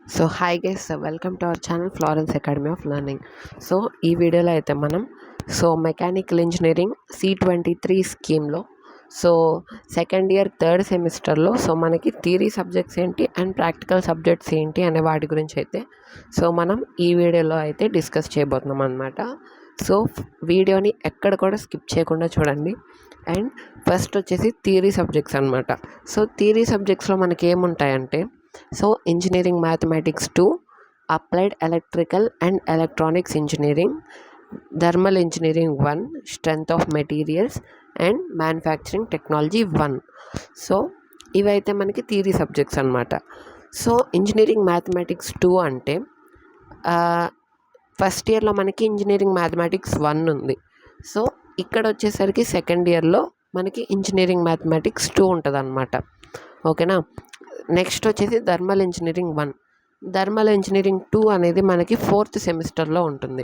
So hi guys, welcome to our channel Florence academy of learning. So ఈ వీడియోలో అయితే మనం మెకానికల్ ఇంజనీరింగ్ C23 స్కీమ్లో సెకండ్ ఇయర్ థర్డ్ సెమిస్టర్లో మనకి థియరీ సబ్జెక్ట్స్ ఏంటి అండ్ ప్రాక్టికల్ సబ్జెక్ట్స్ ఏంటి అనే వాటి గురించి అయితే మనం ఈ వీడియోలో అయితే డిస్కస్ చేయబోతున్నాం అనమాట. వీడియోని ఎక్కడ కూడా స్కిప్ చేయకుండా చూడండి. అండ్ ఫస్ట్ వచ్చేసి థియరీ సబ్జెక్ట్స్ అనమాట. థియరీ సబ్జెక్ట్స్లో మనకి ఏముంటాయంటే engineering mathematics 2, applied electrical and electronics engineering, thermal engineering 1, strength of materials and manufacturing technology 1. ఇవైతే మనకి థియరీ సబ్జెక్ట్స్ అనమాట. ఇంజనీరింగ్ మ్యాథమెటిక్స్ 2 అంటే ఫస్ట్ ఇయర్లో మనకి ఇంజనీరింగ్ మ్యాథమెటిక్స్ 1 ఉంది. ఇక్కడ వచ్చేసరికి సెకండ్ ఇయర్లో మనకి ఇంజనీరింగ్ మ్యాథమెటిక్స్ 2 ఉంటుంది అనమాట. ఓకేనా. నెక్స్ట్ వచ్చేసి థర్మల్ ఇంజనీరింగ్ 1. థర్మల్ ఇంజనీరింగ్ 2 అనేది మనకి ఫోర్త్ సెమిస్టర్లో ఉంటుంది.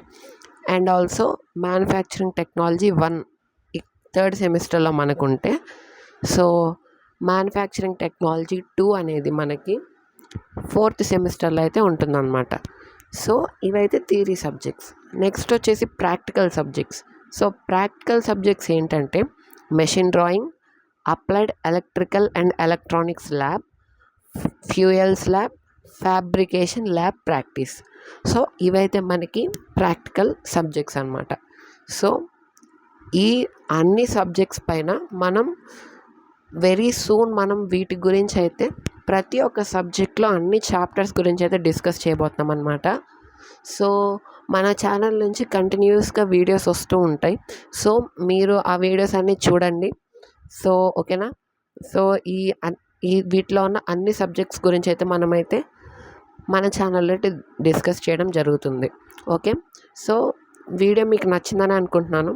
And also manufacturing technology 1 third సెమిస్టర్లో మనకుంటే మ్యానుఫ్యాక్చరింగ్ టెక్నాలజీ 2 అనేది మనకి ఫోర్త్ సెమిస్టర్లో అయితే ఉంటుందన్నమాట. ఇవైతే థియరీ సబ్జెక్ట్స్. నెక్స్ట్ వచ్చేసి ప్రాక్టికల్ సబ్జెక్ట్స్. ప్రాక్టికల్ సబ్జెక్ట్స్ ఏంటంటే machine drawing, applied electrical and electronics lab, fuels lab, fabrication lab practice. ఇవైతే మనకి ప్రాక్టికల్ సబ్జెక్ట్స్ అనమాట. ఈ అన్ని సబ్జెక్ట్స్ పైన మనం వెరీ సూన్ వీటి గురించి అయితే ప్రతి ఒక్క సబ్జెక్ట్లో అన్ని చాప్టర్స్ గురించి అయితే డిస్కస్ చేయబోతున్నాం అనమాట. మన ఛానల్ నుంచి కంటిన్యూస్గా వీడియోస్ వస్తూ ఉంటాయి. మీరు ఆ వీడియోస్ అన్నీ చూడండి. ఓకేనా. ఈ వీటిలో ఉన్న అన్ని సబ్జెక్ట్స్ గురించి అయితే మనమైతే మన ఛానల్లో డిస్కస్ చేయడం జరుగుతుంది. ఓకే. వీడియో మీకు నచ్చిందని అనుకుంటున్నాను.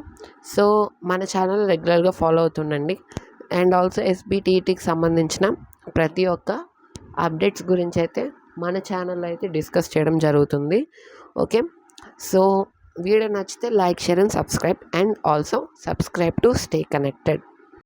మన ఛానల్ రెగ్యులర్గా ఫాలో అవుతుండండి. అండ్ ఆల్సో SBTETకి సంబంధించిన ప్రతి ఒక్క అప్డేట్స్ గురించి అయితే మన ఛానల్లో అయితే డిస్కస్ చేయడం జరుగుతుంది. ఓకే. వీడియో నచ్చితే like, share and subscribe. And also subscribe to stay connected.